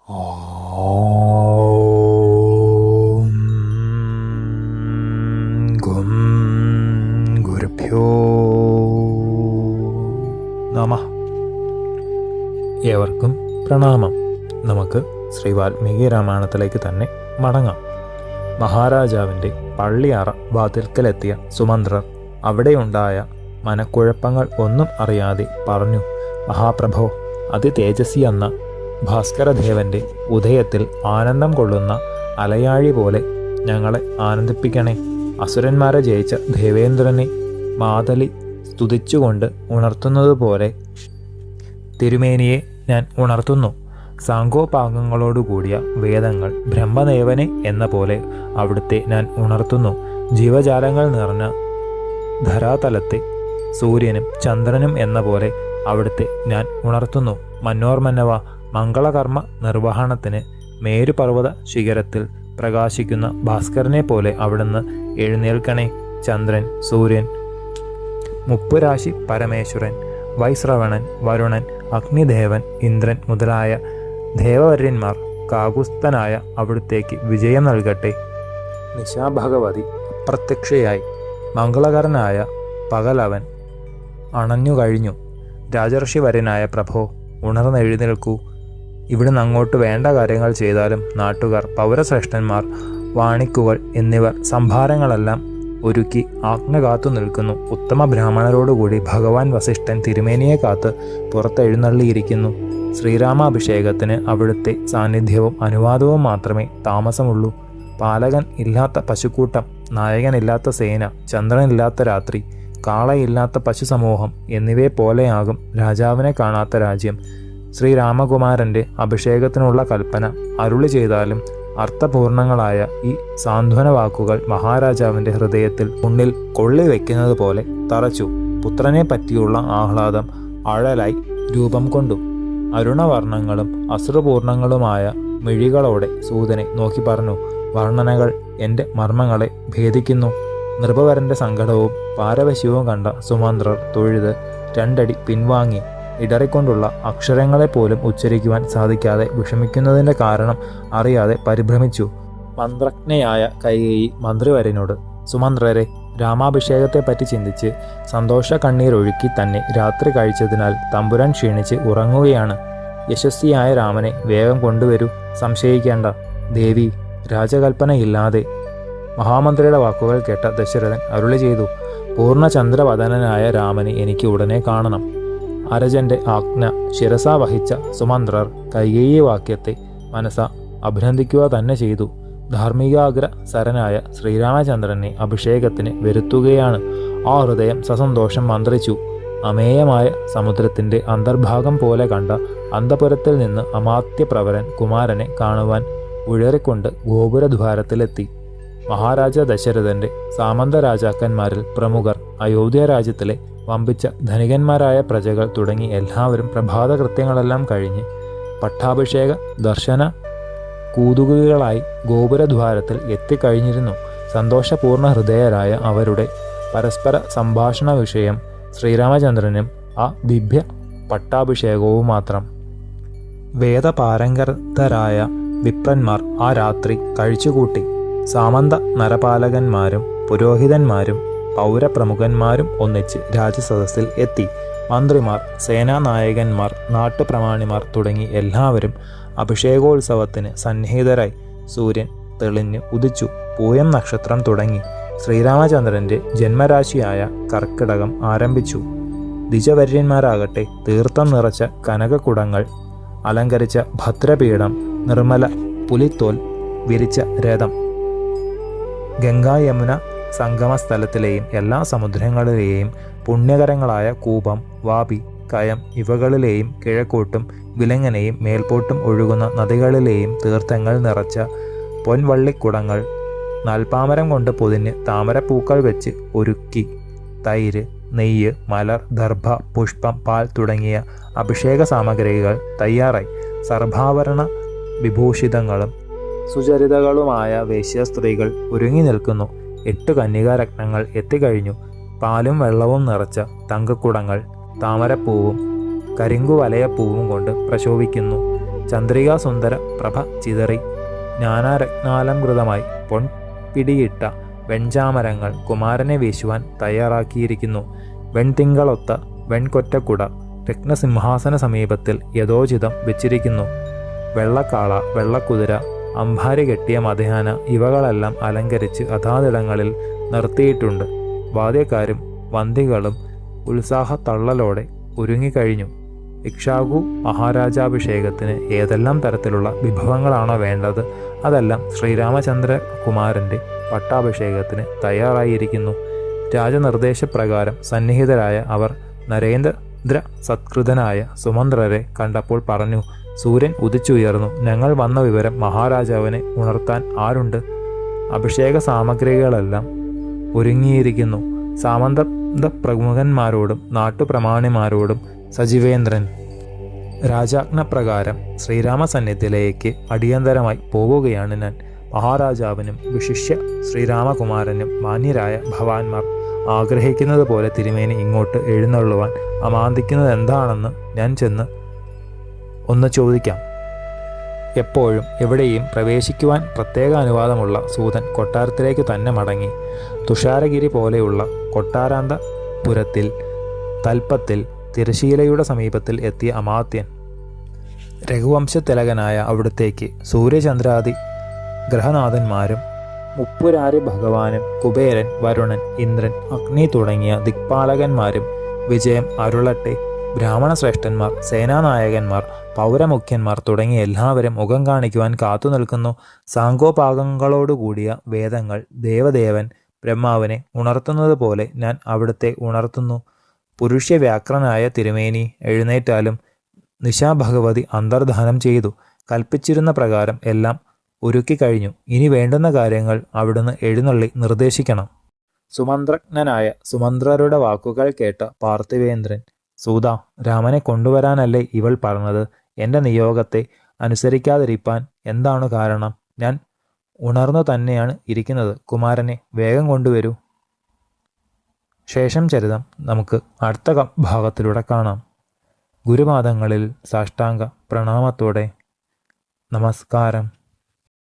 ഓം ഗും ഗുരുഭ്യോ നമഃ. ഏവർക്കും പ്രണാമം. നമുക്ക് ശ്രീ വാൽമീകി രാമായണത്തിലേക്ക് തന്നെ മടങ്ങാം. മഹാരാജാവിൻ്റെ പള്ളിയറ വാതിൽക്കലെത്തിയ സുമന്ത്രർ അവിടെയുണ്ടായ മനക്കുഴപ്പങ്ങൾ ഒന്നും അറിയാതെ പറഞ്ഞു, മഹാപ്രഭോ, അതിതേജസ്വി എന്ന ഭാസ്കരദേവന്റെ ഉദയത്തിൽ ആനന്ദം കൊള്ളുന്ന അലയാഴി പോലെ ഞങ്ങളെ ആനന്ദിപ്പിക്കണേ. അസുരന്മാരെ ജയിച്ച ദേവേന്ദ്രനെ മാതലി സ്തുതിച്ചുകൊണ്ട് ഉണർത്തുന്നതുപോലെ തിരുമേനിയെ ഞാൻ ഉണർത്തുന്നു. സാങ്കോപാംഗങ്ങളോടുകൂടിയ വേദങ്ങൾ ബ്രഹ്മദേവനെ എന്ന പോലെ അവിടുത്തെ ഞാൻ ഉണർത്തുന്നു. ജീവജാലങ്ങൾ നിറഞ്ഞ ധരാതലത്തെ സൂര്യനും ചന്ദ്രനും എന്ന പോലെ അവിടുത്തെ ഞാൻ ഉണർത്തുന്നു. മന്നോർമന്നവ, മംഗളകർമ്മ നിർവഹണത്തിന് മേരുപർവ്വത ശിഖരത്തിൽ പ്രകാശിക്കുന്ന ഭാസ്കരനെ പോലെ അവിടുന്ന് എഴുന്നേൽക്കണേ. ചന്ദ്രൻ, സൂര്യൻ, മുപ്പുരാശി പരമേശ്വരൻ, വൈശ്രവണൻ, വരുണൻ, അഗ്നിദേവൻ, ഇന്ദ്രൻ മുതലായ ദേവവര്യന്മാർ കാകുസ്ഥനായ അവിടുത്തേക്ക് വിജയം നൽകട്ടെ. നിശാഭഗവതി അപ്രത്യക്ഷയായി. മംഗളകരനായ പകലവൻ അണഞ്ഞുകഴിഞ്ഞു. രാജർഷിവര്യനായ പ്രഭോ, ഉണർന്നെഴുന്നേൽക്കൂ. ഇവിടുന്ന് അങ്ങോട്ട് വേണ്ട കാര്യങ്ങൾ ചെയ്താലും നാട്ടുകാർ, പൗരശ്രേഷ്ഠന്മാർ, വാണിക്കുകൾ എന്നിവർ സംഭാരങ്ങളെല്ലാം ഒരുക്കി ആജ്ഞ കാത്തു നിൽക്കുന്നു. ഉത്തമ ബ്രാഹ്മണരോടുകൂടി ഭഗവാൻ വസിഷ്ഠൻ തിരുമേനിയെ കാത്ത് പുറത്തെഴുന്നള്ളിയിരിക്കുന്നു. ശ്രീരാമാഭിഷേകത്തിന് അവിടുത്തെ സാന്നിധ്യവും അനുവാദവും മാത്രമേ താമസമുള്ളൂ. പാലകൻ ഇല്ലാത്ത പശുക്കൂട്ടം, നായകനില്ലാത്ത സേന, ചന്ദ്രനില്ലാത്ത രാത്രി, കാളയില്ലാത്ത പശുസമൂഹം എന്നിവയെ പോലെയാകും രാജാവിനെ കാണാത്ത രാജ്യം. ശ്രീരാമകുമാരൻ്റെ അഭിഷേകത്തിനുള്ള കൽപ്പന അരുളി ചെയ്താലും അർത്ഥപൂർണങ്ങളായ ഈ സാന്ത്വന വാക്കുകൾ മഹാരാജാവിൻ്റെ ഹൃദയത്തിൽ ഉള്ളിൽ കൊള്ളിവെക്കുന്നത് പോലെ തറച്ചു. പുത്രനെ പറ്റിയുള്ള ആഹ്ലാദം അഴലായി രൂപം കൊണ്ടു. അരുണവർണ്ണങ്ങളും അശ്രുപൂർണങ്ങളുമായ മിഴികളോടെ സൂതനെ നോക്കി പറഞ്ഞു, വർണ്ണനകൾ എൻ്റെ മർമ്മങ്ങളെ ഭേദിക്കുന്നു. നൃപവരൻ്റെ സങ്കടവും പാരവശ്യവും കണ്ട സുമന്ത്രർ തൊഴുത് രണ്ടടി പിൻവാങ്ങി. ഇടറിക്കൊണ്ടുള്ള അക്ഷരങ്ങളെപ്പോലും ഉച്ചരിക്കുവാൻ സാധിക്കാതെ വിഷമിക്കുന്നതിൻ്റെ കാരണം അറിയാതെ പരിഭ്രമിച്ചു. മന്ത്രജ്ഞയായ കൈകേയി മന്ത്രിവരനോട്, സുമന്ത്രരെ, രാമാഭിഷേകത്തെപ്പറ്റി ചിന്തിച്ച് സന്തോഷ കണ്ണീരൊഴുക്കി തന്നെ രാത്രി കഴിച്ചതിനാൽ തമ്പുരാൻ ക്ഷീണിച്ച് ഉറങ്ങുകയാണ്. യശസ്വിയായ രാമനെ വേഗം കൊണ്ടുവരൂ. സംശയിക്കേണ്ട ദേവി. രാജകൽപ്പനയില്ലാതെ മഹാമന്ത്രിയുടെ വാക്കുകൾ കേട്ട ദശരഥൻ അരുളി ചെയ്തു, പൂർണ്ണചന്ദ്രവദനനായ രാമനെ എനിക്ക് ഉടനെ കാണണം. അരജന്റെ ആജ്ഞ ശിരസാ വഹിച്ച സുമന്ത്രർ കൈകേയി വാക്യത്തെ മനസ്സ അഭിനന്ദിക്കുക തന്നെ ചെയ്തു. ധാർമ്മികാഗ്ര സരനായ ശ്രീരാമചന്ദ്രനെ അഭിഷേകത്തിന് വരുത്തുകയാണ്. ആ ഹൃദയം സസന്തോഷം മന്ത്രിച്ചു. അമേയമായ സമുദ്രത്തിന്റെ അന്തർഭാഗം പോലെ കണ്ട അന്തപുരത്തിൽ നിന്ന് അമാത്യപ്രവരൻ കുമാരനെ കാണുവാൻ ഉഴറിക്കൊണ്ട് ഗോപുരദ്വാരത്തിലെത്തി. മഹാരാജ ദശരഥന്റെ സാമന്ത രാജാക്കന്മാരിൽ പ്രമുഖർ, അയോധ്യ രാജ്യത്തിലെ വമ്പിച്ച ധനികന്മാരായ പ്രജകൾ തുടങ്ങി എല്ലാവരും പ്രഭാതകൃത്യങ്ങളെല്ലാം കഴിഞ്ഞ് പട്ടാഭിഷേക ദർശന കൂതുകുകളായി ഗോപുരദ്വാരത്തിൽ എത്തിക്കഴിഞ്ഞിരുന്നു. സന്തോഷപൂർണ്ണ ഹൃദയരായ അവരുടെ പരസ്പര സംഭാഷണ വിഷയം ശ്രീരാമചന്ദ്രനും ആ ദിവ്യ പട്ടാഭിഷേകവും മാത്രം. വേദപാരംഗതരായ വിപ്രന്മാർ ആ രാത്രി കഴിച്ചുകൂട്ടി. സാമന്ത നരപാലകന്മാരും പുരോഹിതന്മാരും പൗരപ്രമുഖന്മാരും ഒന്നിച്ച് രാജസദസ്സിൽ എത്തി. മന്ത്രിമാർ, സേനാനായകന്മാർ, നാട്ടുപ്രമാണിമാർ തുടങ്ങി എല്ലാവരും അഭിഷേകോത്സവത്തിന് സന്നിഹിതരായി. സൂര്യൻ തെളിഞ്ഞ് ഉദിച്ചു. പൂയം നക്ഷത്രം തുടങ്ങി. ശ്രീരാമചന്ദ്രൻ്റെ ജന്മരാശിയായ കർക്കിടകം ആരംഭിച്ചു. ദ്വിജവര്യന്മാരാകട്ടെ തീർത്ഥം നിറച്ച കനകക്കുടങ്ങൾ അലങ്കരിച്ച ഭദ്രപീഠം, നിർമ്മല പുലിത്തോൽ വിരിച്ച രഥം, ഗംഗാ യമുന സംഗമസ്ഥലത്തിലെയും എല്ലാ സമുദ്രങ്ങളിലെയും പുണ്യകരങ്ങളായ കൂപം, വാപി, കയം ഇവകളിലെയും കിഴക്കോട്ടും വിലങ്ങനെയും മേൽപോട്ടും ഒഴുകുന്ന നദികളിലെയും തീർത്ഥങ്ങൾ നിറച്ച പൊൻവള്ളിക്കുടങ്ങൾ, നാൽപ്പാമരം കൊണ്ട് പൊതിഞ്ഞ് താമരപ്പൂക്കൾ വെച്ച് ഒരുക്കി തൈര്, നെയ്യ്, മലർ, ദർഭ, പുഷ്പം, പാൽ തുടങ്ങിയ അഭിഷേക സാമഗ്രികൾ തയ്യാറായി. സർഭാഭരണ വിഭൂഷിതങ്ങളും സുചരിതകളുമായ വേശ്യാസ്ത്രീകൾ ഒരുങ്ങി നിൽക്കുന്നു. 8 കന്യകാരത്നങ്ങൾ എത്തിക്കഴിഞ്ഞു. പാലും വെള്ളവും നിറച്ച തങ്കക്കുടങ്ങൾ താമരപ്പൂവും കരിങ്കുവലയപ്പൂവും കൊണ്ട് പ്രശോഭിക്കുന്നു. ചന്ദ്രികാസുന്ദര പ്രഭ ചിതറി ജ്ഞാനരത്നാലംകൃതമായി പൊൻപിടിയിട്ട വെൺചാമരങ്ങൾ കുമാരനെ വീശുവാൻ തയ്യാറാക്കിയിരിക്കുന്നു. വെൺതിങ്കളൊത്ത വെൺകൊറ്റക്കുട രത്നസിംഹാസന സമീപത്തിൽ യഥോചിതം വെച്ചിരിക്കുന്നു. വെള്ളക്കാള, വെള്ളക്കുതിര, അമ്പാരി കെട്ടിയ മധ്യാന ഇവകളെല്ലാം അലങ്കരിച്ച് അതാതിടങ്ങളിൽ നിർത്തിയിട്ടുണ്ട്. വാദ്യക്കാരും വന്തികളും ഉത്സാഹത്തള്ളലോടെ ഒരുങ്ങിക്കഴിഞ്ഞു. ഇക്ഷ്വാകു മഹാരാജാഭിഷേകത്തിന് ഏതെല്ലാം തരത്തിലുള്ള വിഭവങ്ങളാണോ വേണ്ടത് അതെല്ലാം ശ്രീരാമചന്ദ്രകുമാരൻ്റെ പട്ടാഭിഷേകത്തിന് തയ്യാറായിരിക്കുന്നു. രാജനിർദ്ദേശപ്രകാരം സന്നിഹിതരായ അവർ നരേന്ദ്ര സത്കൃതനായ സുമന്ത്രരെ കണ്ടപ്പോൾ പറഞ്ഞു, സൂര്യൻ ഉദിച്ചുയർന്നു. ഞങ്ങൾ വന്ന വിവരം മഹാരാജാവിനെ ഉണർത്താൻ ആരുണ്ട്? അഭിഷേക സാമഗ്രികളെല്ലാം ഒരുങ്ങിയിരിക്കുന്നു. സാമന്ത പ്രമുഖന്മാരോടും നാട്ടുപ്രമാണിമാരോടും സജീവേന്ദ്രൻ രാജാജ്ഞപ്രകാരം ശ്രീരാമസന്നിധിയിലേക്ക് അടിയന്തരമായി പോവുകയാണ് ഞാൻ. മഹാരാജാവിനും വിശിഷ്യ ശ്രീരാമകുമാരനും മാന്യരായ ഭവാന്മാർ ആഗ്രഹിക്കുന്നത് പോലെ തിരുമേനി ഇങ്ങോട്ട് എഴുന്നള്ളുവാൻ അമാന്തിക്കുന്നത് എന്താണെന്ന് ഞാൻ ചെന്ന് ഒന്ന് ചോദിക്കാം. എപ്പോഴും എവിടെയും പ്രവേശിക്കുവാൻ പ്രത്യേക അനുവാദമുള്ള സൂതൻ കൊട്ടാരത്തിലേക്ക് തന്നെ മടങ്ങി. തുഷാരഗിരി പോലെയുള്ള കൊട്ടാരാന്തപുരത്തിൽ തൽപ്പത്തിൽ തിരശീലയുടെ സമീപത്തിൽ എത്തിയ അമാത്യൻ രഘുവംശത്തിലകനായ അവിടത്തേക്ക് സൂര്യചന്ദ്രാദി ഗ്രഹനാഥന്മാരും മുപ്പുരാരി ഭഗവാനും കുബേരൻ, വരുണൻ, ഇന്ദ്രൻ, അഗ്നി തുടങ്ങിയ ദിക്പാലകന്മാരും വിജയം അരുളട്ടെ. ബ്രാഹ്മണ ശ്രേഷ്ഠന്മാർ, സേനാനായകന്മാർ, പൗരമുഖ്യന്മാർ തുടങ്ങിയ എല്ലാവരും മുഖം കാണിക്കുവാൻ കാത്തു നിൽക്കുന്നു. സാങ്കോപാംഗങ്ങളോടുകൂടിയ വേദങ്ങൾ ദേവദേവൻ ബ്രഹ്മാവിനെ ഉണർത്തുന്നത് പോലെ ഞാൻ അവിടുത്തെ ഉണർത്തുന്നു. പുരുഷ്യവ്യാക്രനായ തിരുമേനി എഴുന്നേറ്റാലും നിശാഭഗവതി അന്തർധാനം ചെയ്തു. കൽപ്പിച്ചിരുന്ന പ്രകാരം എല്ലാം ഒരുക്കിക്കഴിഞ്ഞു. ഇനി വേണ്ടുന്ന കാര്യങ്ങൾ അവിടുന്ന് എഴുന്നള്ളി നിർദ്ദേശിക്കണം. സുമന്ത്രജ്ഞനായ സുമന്ത്രരുടെ വാക്കുകൾ കേട്ട പാർത്ഥിവേന്ദ്രൻ, സൂതാ, രാമനെ കൊണ്ടുവരാനല്ലേ ഇവൾ പറഞ്ഞത്? എൻ്റെ നിയോഗത്തെ അനുസരിക്കാതിരിപ്പാൻ എന്താണ് കാരണം? ഞാൻ ഉണർന്നു തന്നെയാണ് ഇരിക്കുന്നത്. കുമാരനെ വേഗം കൊണ്ടുവരൂ. ശേഷം ചരിതം നമുക്ക് അടുത്ത ഭാഗത്തിലൂടെ കാണാം. ഗുരുപാദങ്ങളിൽ സാഷ്ടാംഗ പ്രണാമത്തോടെ നമസ്കാരം.